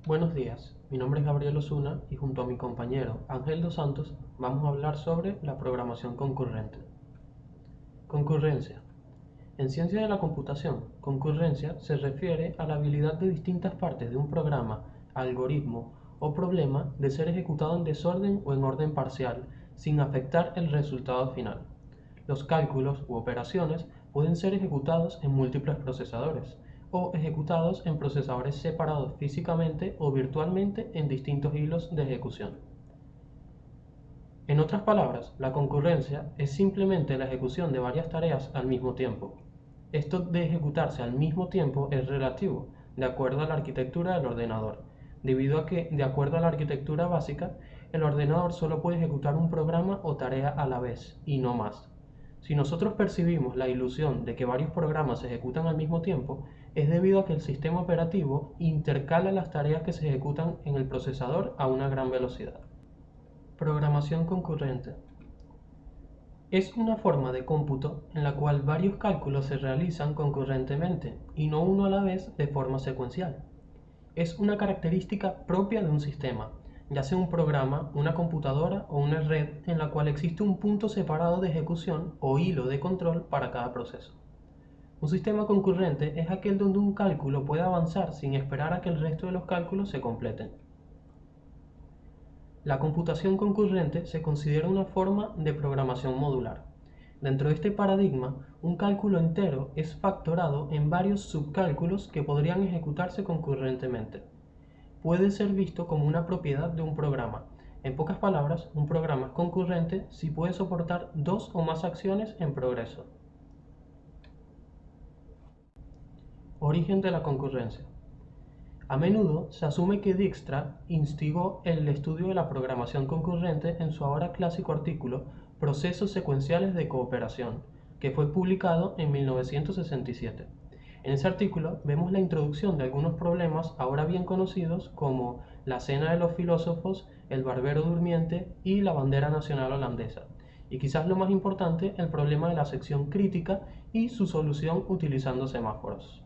Buenos días, mi nombre es Gabriel Osuna y junto a mi compañero Ángel dos Santos vamos a hablar sobre la programación concurrente. Concurrencia. En ciencia de la computación, concurrencia se refiere a la habilidad de distintas partes de un programa, algoritmo o problema de ser ejecutado en desorden o en orden parcial, sin afectar el resultado final. Los cálculos u operaciones pueden ser ejecutados en múltiples procesadores o ejecutados en procesadores separados físicamente o virtualmente en distintos hilos de ejecución. En otras palabras, la concurrencia es simplemente la ejecución de varias tareas al mismo tiempo. Esto de ejecutarse al mismo tiempo es relativo, de acuerdo a la arquitectura del ordenador, debido a que, de acuerdo a la arquitectura básica, el ordenador solo puede ejecutar un programa o tarea a la vez, y no más. Si nosotros percibimos la ilusión de que varios programas se ejecutan al mismo tiempo, es debido a que el sistema operativo intercala las tareas que se ejecutan en el procesador a una gran velocidad. Programación concurrente. Es una forma de cómputo en la cual varios cálculos se realizan concurrentemente y no uno a la vez de forma secuencial. Es una característica propia de un sistema, ya sea un programa, una computadora o una red en la cual existe un punto separado de ejecución o hilo de control para cada proceso. Un sistema concurrente es aquel donde un cálculo puede avanzar sin esperar a que el resto de los cálculos se completen. La computación concurrente se considera una forma de programación modular. Dentro de este paradigma, un cálculo entero es factorado en varios subcálculos que podrían ejecutarse concurrentemente. Puede ser visto como una propiedad de un programa. En pocas palabras, un programa es concurrente si puede soportar dos o más acciones en progreso. Origen de la concurrencia. A menudo se asume que Dijkstra instigó el estudio de la programación concurrente en su ahora clásico artículo Procesos secuenciales de cooperación, que fue publicado en 1967. En ese artículo vemos la introducción de algunos problemas ahora bien conocidos como la cena de los filósofos, el barbero durmiente y la bandera nacional holandesa, y quizás lo más importante, el problema de la sección crítica y su solución utilizando semáforos.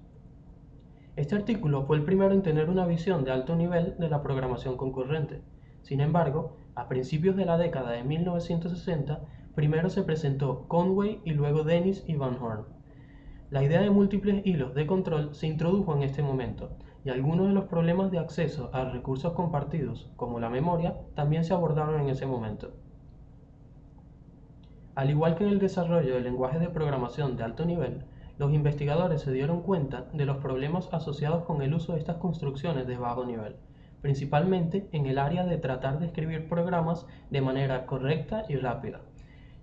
Este artículo fue el primero en tener una visión de alto nivel de la programación concurrente. Sin embargo, a principios de la década de 1960, primero se presentó Conway y luego Dennis y Van Horn. La idea de múltiples hilos de control se introdujo en este momento, y algunos de los problemas de acceso a recursos compartidos, como la memoria, también se abordaron en ese momento. Al igual que en el desarrollo de lenguajes de programación de alto nivel, los investigadores se dieron cuenta de los problemas asociados con el uso de estas construcciones de bajo nivel, principalmente en el área de tratar de escribir programas de manera correcta y rápida.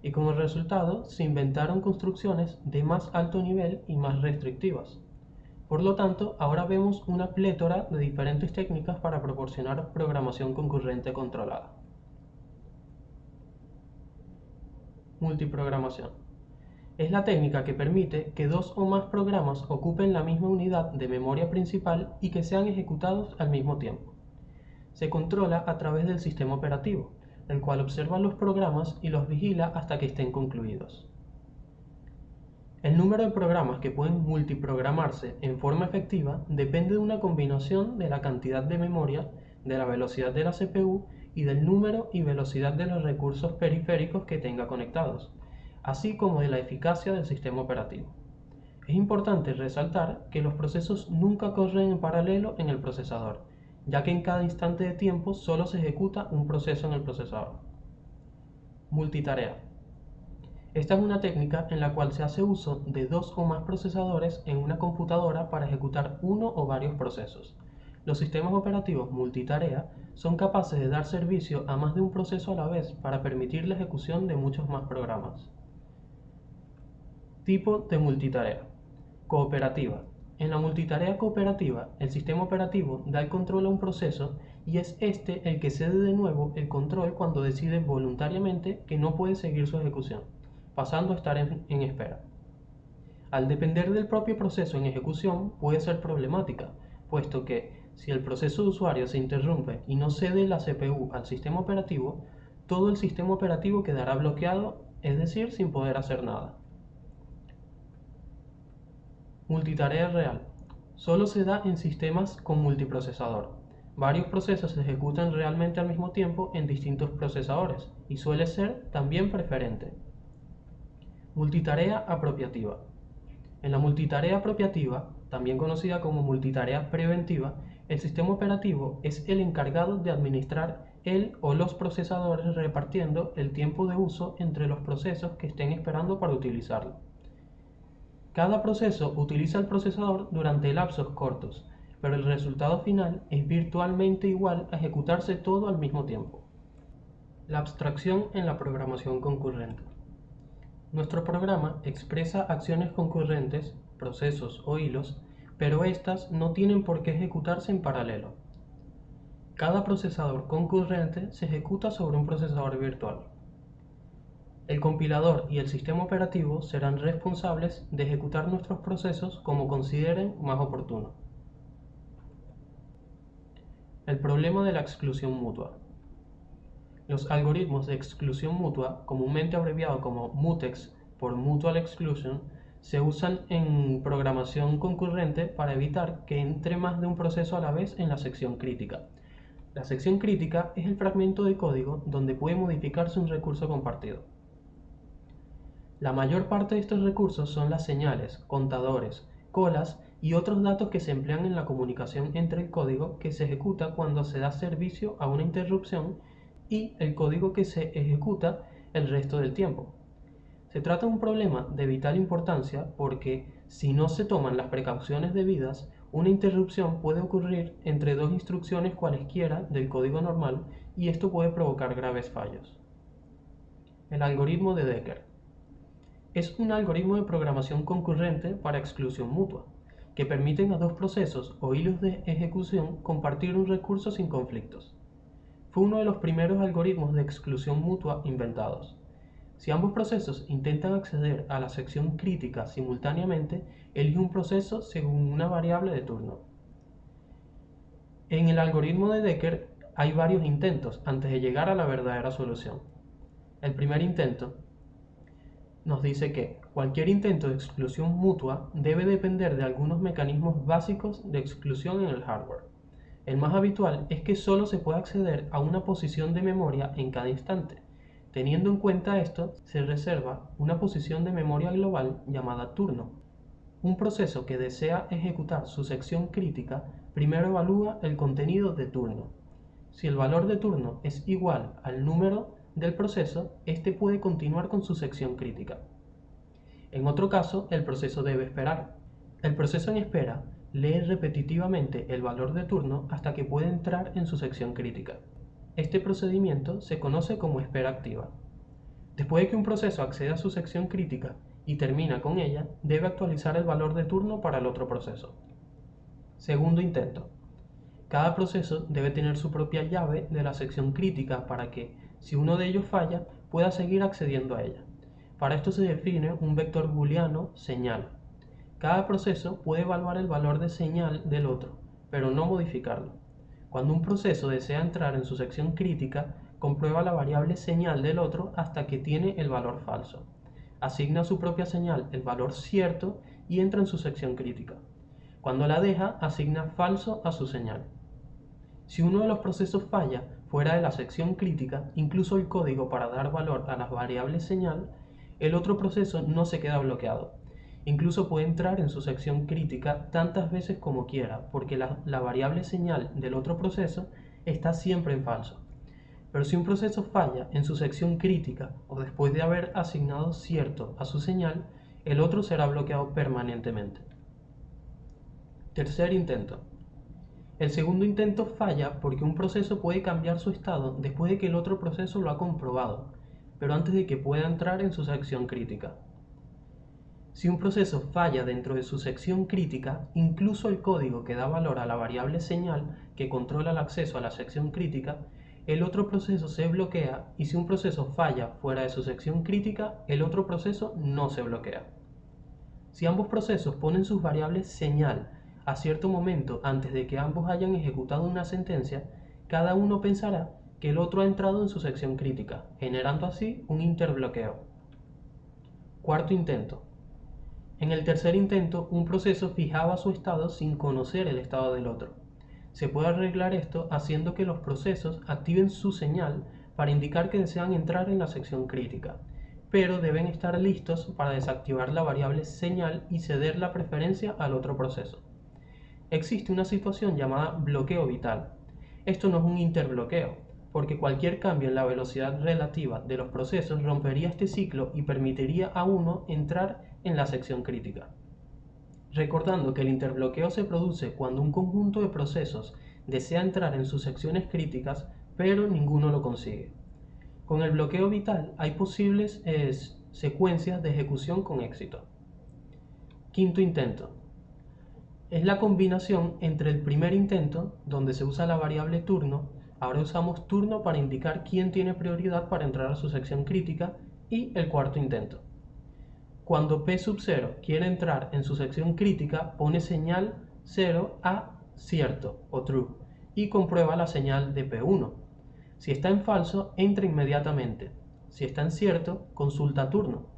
Y como resultado se inventaron construcciones de más alto nivel y más restrictivas. Por lo tanto, ahora vemos una plétora de diferentes técnicas para proporcionar programación concurrente controlada. Multiprogramación. Es la técnica que permite que dos o más programas ocupen la misma unidad de memoria principal y que sean ejecutados al mismo tiempo. Se controla a través del sistema operativo, el cual observa los programas y los vigila hasta que estén concluidos. El número de programas que pueden multiprogramarse en forma efectiva depende de una combinación de la cantidad de memoria, de la velocidad de la CPU y del número y velocidad de los recursos periféricos que tenga conectados, así como de la eficacia del sistema operativo. Es importante resaltar que los procesos nunca corren en paralelo en el procesador, ya que en cada instante de tiempo solo se ejecuta un proceso en el procesador. Multitarea. Esta es una técnica en la cual se hace uso de dos o más procesadores en una computadora para ejecutar uno o varios procesos. Los sistemas operativos multitarea son capaces de dar servicio a más de un proceso a la vez para permitir la ejecución de muchos más programas. Tipo de multitarea. Cooperativa. En la multitarea cooperativa, el sistema operativo da el control a un proceso y es este el que cede de nuevo el control cuando decide voluntariamente que no puede seguir su ejecución, pasando a estar en espera. Al depender del propio proceso en ejecución, puede ser problemática, puesto que si el proceso de usuario se interrumpe y no cede la CPU al sistema operativo, todo el sistema operativo quedará bloqueado, es decir, sin poder hacer nada. Multitarea real. Solo se da en sistemas con multiprocesador. Varios procesos se ejecutan realmente al mismo tiempo en distintos procesadores y suele ser también preferente. Multitarea apropiativa. En la multitarea apropiativa, también conocida como multitarea preventiva, el sistema operativo es el encargado de administrar el o los procesadores repartiendo el tiempo de uso entre los procesos que estén esperando para utilizarlo. Cada proceso utiliza el procesador durante lapsos cortos, pero el resultado final es virtualmente igual a ejecutarse todo al mismo tiempo. La abstracción en la programación concurrente. Nuestro programa expresa acciones concurrentes, procesos o hilos, pero éstas no tienen por qué ejecutarse en paralelo. Cada procesador concurrente se ejecuta sobre un procesador virtual. El compilador y el sistema operativo serán responsables de ejecutar nuestros procesos como consideren más oportuno. El problema de la exclusión mutua. Los algoritmos de exclusión mutua, comúnmente abreviado como mutex por Mutual Exclusion, se usan en programación concurrente para evitar que entre más de un proceso a la vez en la sección crítica. La sección crítica es el fragmento de código donde puede modificarse un recurso compartido. La mayor parte de estos recursos son las señales, contadores, colas y otros datos que se emplean en la comunicación entre el código que se ejecuta cuando se da servicio a una interrupción y el código que se ejecuta el resto del tiempo. Se trata de un problema de vital importancia porque si no se toman las precauciones debidas, una interrupción puede ocurrir entre dos instrucciones cualesquiera del código normal y esto puede provocar graves fallos. El algoritmo de Decker. Es un algoritmo de programación concurrente para exclusión mutua, que permiten a dos procesos o hilos de ejecución compartir un recurso sin conflictos. Fue uno de los primeros algoritmos de exclusión mutua inventados. Si ambos procesos intentan acceder a la sección crítica simultáneamente, elige un proceso según una variable de turno. En el algoritmo de Decker hay varios intentos antes de llegar a la verdadera solución. El primer intento nos dice que cualquier intento de exclusión mutua debe depender de algunos mecanismos básicos de exclusión en el hardware. El más habitual es que solo se puede acceder a una posición de memoria en cada instante. Teniendo en cuenta esto, se reserva una posición de memoria global llamada turno. Un proceso que desea ejecutar su sección crítica primero evalúa el contenido de turno. Si el valor de turno es igual al número del proceso, este puede continuar con su sección crítica. En otro caso, el proceso debe esperar. El proceso en espera lee repetitivamente el valor de turno hasta que puede entrar en su sección crítica. Este procedimiento se conoce como espera activa. Después de que un proceso accede a su sección crítica y termina con ella, debe actualizar el valor de turno para el otro proceso. Segundo intento. Cada proceso debe tener su propia llave de la sección crítica para que, si uno de ellos falla, pueda seguir accediendo a ella. Para esto se define un vector booleano señal. Cada proceso puede evaluar el valor de señal del otro, pero no modificarlo. Cuando un proceso desea entrar en su sección crítica, comprueba la variable señal del otro hasta que tiene el valor falso. Asigna a su propia señal el valor cierto y entra en su sección crítica. Cuando la deja, asigna falso a su señal. Si uno de los procesos falla fuera de la sección crítica, incluso el código para dar valor a las variables señal, el otro proceso no se queda bloqueado. Incluso puede entrar en su sección crítica tantas veces como quiera, porque la variable señal del otro proceso está siempre en falso. Pero si un proceso falla en su sección crítica o después de haber asignado cierto a su señal, el otro será bloqueado permanentemente. Tercer intento. El segundo intento falla porque un proceso puede cambiar su estado después de que el otro proceso lo ha comprobado, pero antes de que pueda entrar en su sección crítica. Si un proceso falla dentro de su sección crítica, incluso el código que da valor a la variable señal que controla el acceso a la sección crítica, el otro proceso se bloquea y si un proceso falla fuera de su sección crítica, el otro proceso no se bloquea. Si ambos procesos ponen sus variables señal a cierto momento antes de que ambos hayan ejecutado una sentencia, cada uno pensará que el otro ha entrado en su sección crítica, generando así un interbloqueo. Cuarto intento. En el tercer intento, un proceso fijaba su estado sin conocer el estado del otro. Se puede arreglar esto haciendo que los procesos activen su señal para indicar que desean entrar en la sección crítica, pero deben estar listos para desactivar la variable señal y ceder la preferencia al otro proceso. Existe una situación llamada bloqueo vital. Esto no es un interbloqueo, porque cualquier cambio en la velocidad relativa de los procesos rompería este ciclo y permitiría a uno entrar en la sección crítica. Recordando que el interbloqueo se produce cuando un conjunto de procesos desea entrar en sus secciones críticas, pero ninguno lo consigue. Con el bloqueo vital hay posibles secuencias de ejecución con éxito. Quinto intento. Es la combinación entre el primer intento, donde se usa la variable turno, ahora usamos turno para indicar quién tiene prioridad para entrar a su sección crítica, y el cuarto intento. Cuando P sub 0 quiere entrar en su sección crítica, pone señal 0 a cierto o true y comprueba la señal de P1. Si está en falso, entra inmediatamente. Si está en cierto, consulta turno.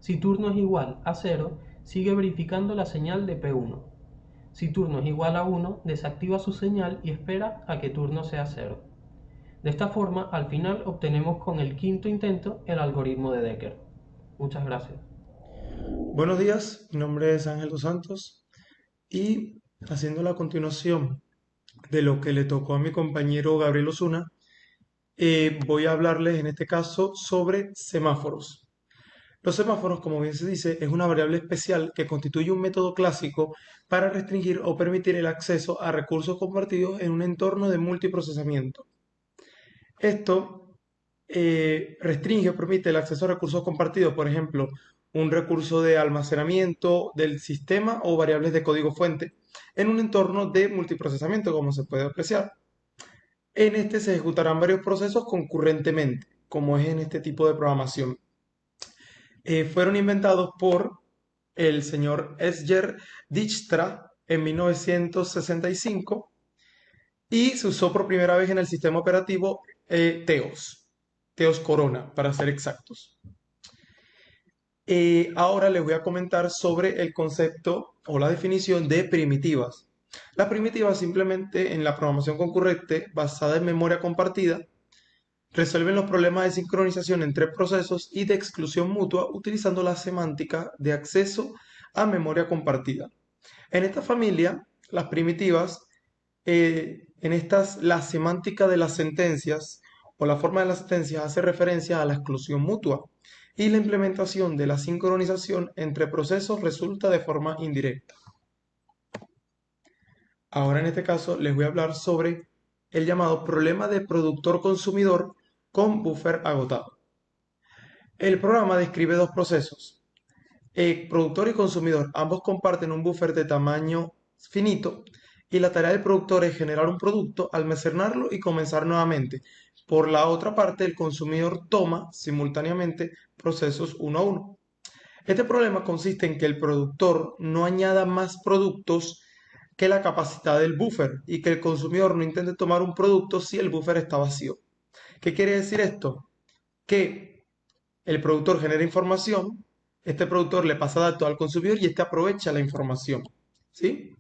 Si turno es igual a 0, sigue verificando la señal de P1. Si turno es igual a 1, desactiva su señal y espera a que turno sea 0. De esta forma, al final obtenemos con el quinto intento el algoritmo de Decker. Muchas gracias. Buenos días, mi nombre es Ángel dos Santos y haciendo la continuación de lo que le tocó a mi compañero Gabriel Osuna, voy a hablarles en este caso sobre semáforos. Los semáforos, como bien se dice, es una variable especial que constituye un método clásico para restringir o permitir el acceso a recursos compartidos en un entorno de multiprocesamiento. Esto restringe o permite el acceso a recursos compartidos, por ejemplo, un recurso de almacenamiento del sistema o variables de código fuente en un entorno de multiprocesamiento, como se puede apreciar. En este se ejecutarán varios procesos concurrentemente, como es en este tipo de programación. Fueron inventados por el señor Esger Dijkstra en 1965 y se usó por primera vez en el sistema operativo Teos Corona, para ser exactos. Ahora les voy a comentar sobre el concepto o la definición de primitivas. Las primitivas simplemente en la programación concurrente basada en memoria compartida resuelven los problemas de sincronización entre procesos y de exclusión mutua utilizando la semántica de acceso a memoria compartida. En esta familia, las primitivas, en estas, la semántica de las sentencias o la forma de las sentencias hace referencia a la exclusión mutua y la implementación de la sincronización entre procesos resulta de forma indirecta. Ahora en este caso les voy a hablar sobre el llamado problema de productor-consumidor con buffer agotado. El programa describe dos procesos. Productor y consumidor, ambos comparten un buffer de tamaño finito y la tarea del productor es generar un producto, almacenarlo y comenzar nuevamente. Por la otra parte, el consumidor toma simultáneamente procesos uno a uno. Este problema consiste en que el productor no añada más productos que la capacidad del buffer y que el consumidor no intente tomar un producto si el buffer está vacío. ¿Qué quiere decir esto? Que el productor genera información, este productor le pasa datos al consumidor y este aprovecha la información. ¿Sí?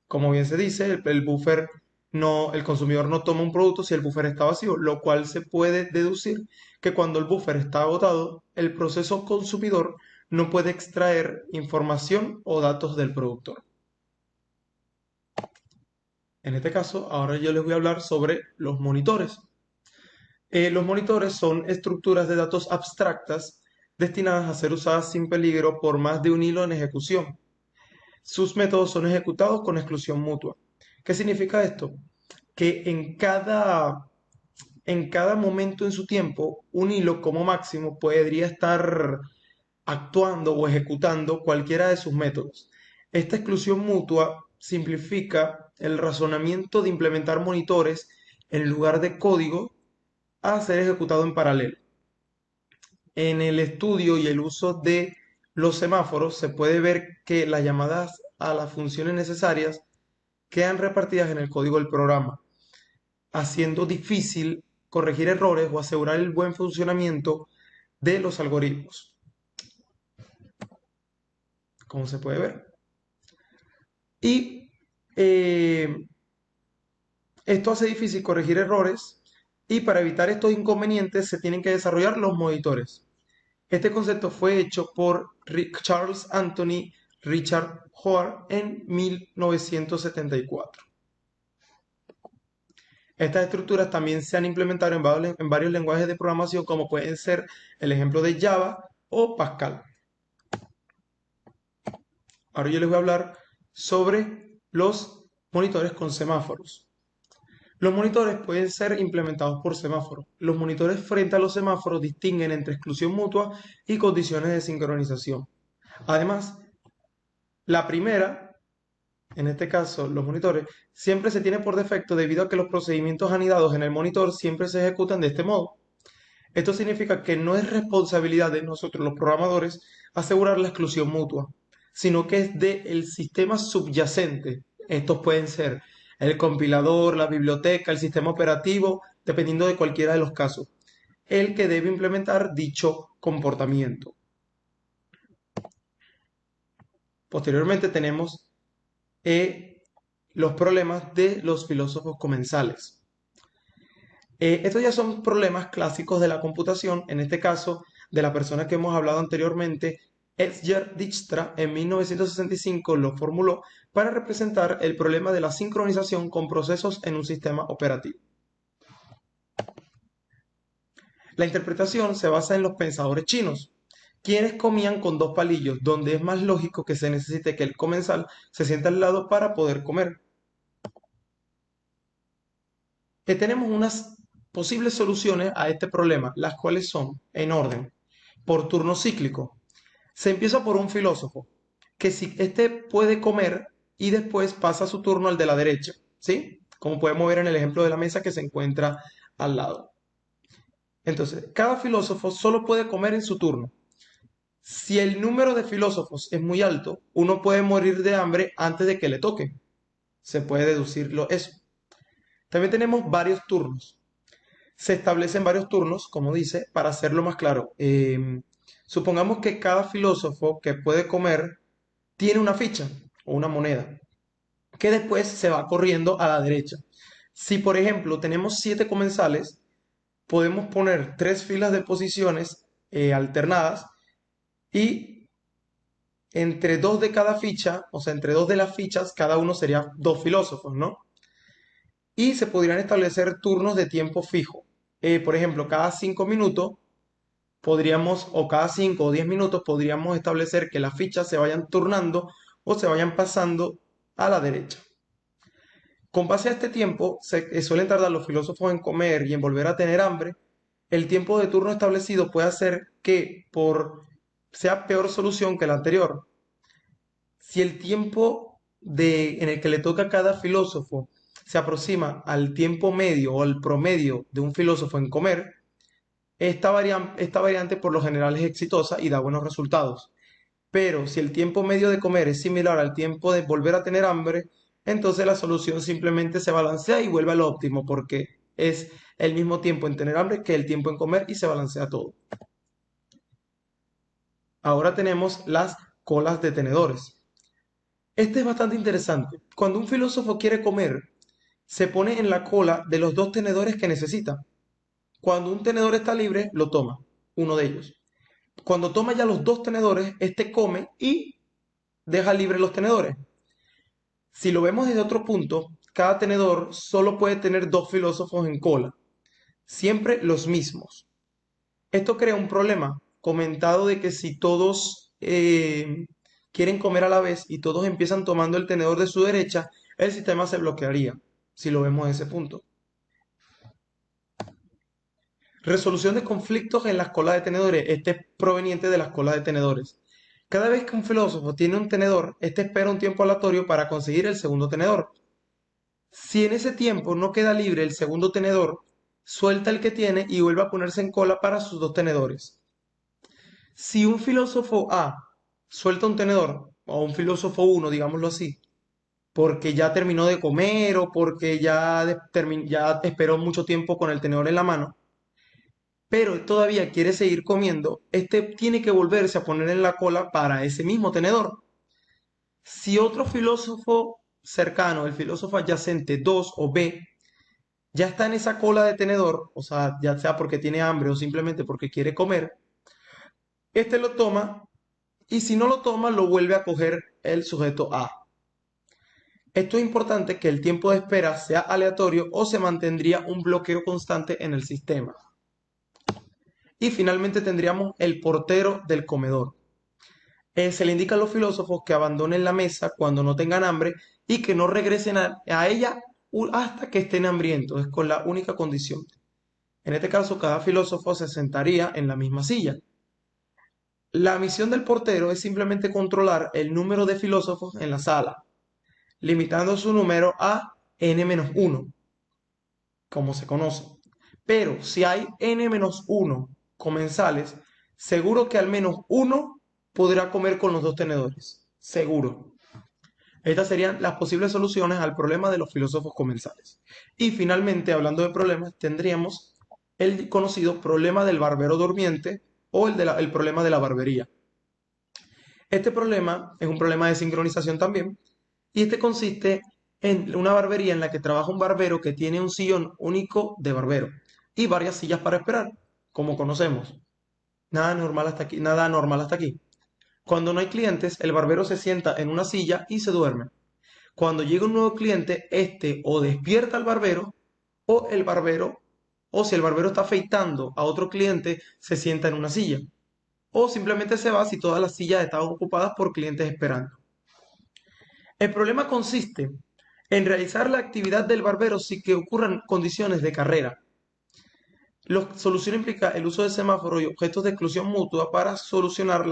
Como bien se dice, el buffer no, el consumidor no toma un producto si el buffer está vacío, lo cual se puede deducir que cuando el buffer está agotado, el proceso consumidor no puede extraer información o datos del productor. En este caso, ahora yo les voy a hablar sobre los monitores. Los monitores son estructuras de datos abstractas destinadas a ser usadas sin peligro por más de un hilo en ejecución. Sus métodos son ejecutados con exclusión mutua. ¿Qué significa esto? Que en cada momento en su tiempo, un hilo como máximo podría estar actuando o ejecutando cualquiera de sus métodos. Esta exclusión mutua simplifica el razonamiento de implementar monitores en lugar de código a ser ejecutado en paralelo. En el estudio y el uso de los semáforos se puede ver que las llamadas a las funciones necesarias quedan repartidas en el código del programa, haciendo difícil corregir errores o asegurar el buen funcionamiento de los algoritmos, como se puede ver. Y Esto hace difícil corregir errores y para evitar estos inconvenientes se tienen que desarrollar los monitores. Este concepto fue hecho por Charles Anthony Richard Hoare en 1974. Estas estructuras también se han implementado en varios lenguajes de programación, como pueden ser el ejemplo de Java o Pascal. Ahora yo les voy a hablar sobre los monitores con semáforos. Los monitores pueden ser implementados por semáforos. Los monitores frente a los semáforos distinguen entre exclusión mutua y condiciones de sincronización. Además, la primera, en este caso los monitores, siempre se tiene por defecto debido a que los procedimientos anidados en el monitor siempre se ejecutan de este modo. Esto significa que no es responsabilidad de nosotros los programadores asegurar la exclusión mutua, sino que es del sistema subyacente. Estos pueden ser el compilador, la biblioteca, el sistema operativo, dependiendo de cualquiera de los casos, el que debe implementar dicho comportamiento. Posteriormente tenemos los problemas de los filósofos comensales. Estos ya son problemas clásicos de la computación, en este caso de la persona que hemos hablado anteriormente, Edsger Dijkstra, en 1965 lo formuló para representar el problema de la sincronización con procesos en un sistema operativo. La interpretación se basa en los pensadores chinos, quienes comían con dos palillos, donde es más lógico que se necesite que el comensal se sienta al lado para poder comer. Tenemos unas posibles soluciones a este problema, las cuales son, en orden, por turno cíclico. Se empieza por un filósofo, que si este puede comer y después pasa su turno al de la derecha, ¿sí? Como podemos ver en el ejemplo de la mesa que se encuentra al lado. Entonces, cada filósofo solo puede comer en su turno. Si el número de filósofos es muy alto, uno puede morir de hambre antes de que le toque. Se puede deducirlo eso. También tenemos varios turnos. Se establecen varios turnos, como dice, para hacerlo más claro. Supongamos que cada filósofo que puede comer tiene una ficha o una moneda que después se va corriendo a la derecha. Si, por ejemplo, tenemos 7 comensales, podemos poner 3 filas de posiciones alternadas y entre 2 de cada ficha, o sea, entre 2 de las fichas, cada uno sería 2 filósofos, ¿no? Y se podrían establecer turnos de tiempo fijo. Por ejemplo, cada 5 minutos podríamos, o cada 5 o 10 minutos, podríamos establecer que las fichas se vayan turnando o se vayan pasando a la derecha. Con base a este tiempo, suelen tardar los filósofos en comer y en volver a tener hambre. El tiempo de turno establecido puede hacer que sea peor solución que la anterior. Si el tiempo en el que le toca a cada filósofo se aproxima al tiempo medio o al promedio de un filósofo en comer, esta variante por lo general es exitosa y da buenos resultados. Pero si el tiempo medio de comer es similar al tiempo de volver a tener hambre, entonces la solución simplemente se balancea y vuelve a lo óptimo porque es el mismo tiempo en tener hambre que el tiempo en comer y se balancea todo. Ahora tenemos las colas de tenedores. Este es bastante interesante. Cuando un filósofo quiere comer, se pone en la cola de los 2 tenedores que necesita. Cuando un tenedor está libre, lo toma, uno de ellos. Cuando toma ya los 2 tenedores, este come y deja libre los tenedores. Si lo vemos desde otro punto, cada tenedor solo puede tener 2 filósofos en cola, siempre los mismos. Esto crea un problema comentado de que si todos quieren comer a la vez y todos empiezan tomando el tenedor de su derecha, el sistema se bloquearía, si lo vemos desde ese punto. Resolución de conflictos en las colas de tenedores. Este es proveniente de las colas de tenedores. Cada vez que un filósofo tiene un tenedor, este espera un tiempo aleatorio para conseguir el segundo tenedor. Si en ese tiempo no queda libre el segundo tenedor, suelta el que tiene y vuelve a ponerse en cola para sus 2 tenedores. Si un filósofo A suelta un tenedor, o un filósofo 1, digámoslo así, porque ya terminó de comer o porque ya esperó mucho tiempo con el tenedor en la mano, pero todavía quiere seguir comiendo, este tiene que volverse a poner en la cola para ese mismo tenedor. Si otro filósofo cercano, el filósofo adyacente 2 o B, ya está en esa cola de tenedor, o sea, ya sea porque tiene hambre o simplemente porque quiere comer, este lo toma y si no lo toma, lo vuelve a coger el sujeto A. Esto es importante que el tiempo de espera sea aleatorio o se mantendría un bloqueo constante en el sistema. Y finalmente tendríamos el portero del comedor. Se le indica a los filósofos que abandonen la mesa cuando no tengan hambre y que no regresen a ella hasta que estén hambrientos. Es con la única condición. En este caso, cada filósofo se sentaría en la misma silla. La misión del portero es simplemente controlar el número de filósofos en la sala, limitando su número a n-1, como se conoce. Pero si hay n-1 comensales, seguro que al menos uno podrá comer con los dos tenedores. Seguro. Estas serían las posibles soluciones al problema de los filósofos comensales. Y finalmente, hablando de problemas, tendríamos el conocido problema del barbero durmiente o el problema de la barbería. Este problema es un problema de sincronización también, y este consiste en una barbería en la que trabaja un barbero que tiene un sillón único de barbero y varias sillas para esperar, como conocemos. Nada normal hasta aquí, nada normal hasta aquí. Cuando no hay clientes, el barbero se sienta en una silla y se duerme. Cuando llega un nuevo cliente, este o despierta al barbero o el barbero, o si el barbero está afeitando a otro cliente, se sienta en una silla. O simplemente se va si todas las sillas están ocupadas por clientes esperando. El problema consiste en realizar la actividad del barbero sin que ocurran condiciones de carrera. La solución implica el uso de semáforos y objetos de exclusión mutua para solucionar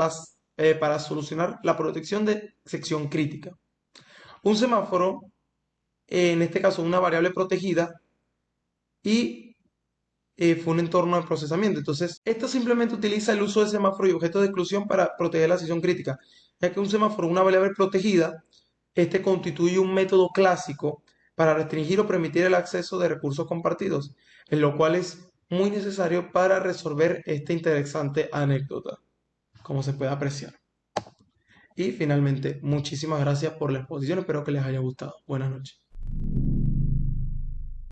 la protección de sección crítica. Un semáforo, en este caso una variable protegida, y fue un entorno de procesamiento. Entonces, esto simplemente utiliza el uso de semáforo y objetos de exclusión para proteger la sección crítica, ya que un semáforo, una variable protegida, este constituye un método clásico para restringir o permitir el acceso de recursos compartidos, en lo cual es muy necesario para resolver esta interesante anécdota, como se puede apreciar. Y finalmente, muchísimas gracias por la exposición, espero que les haya gustado. Buenas noches.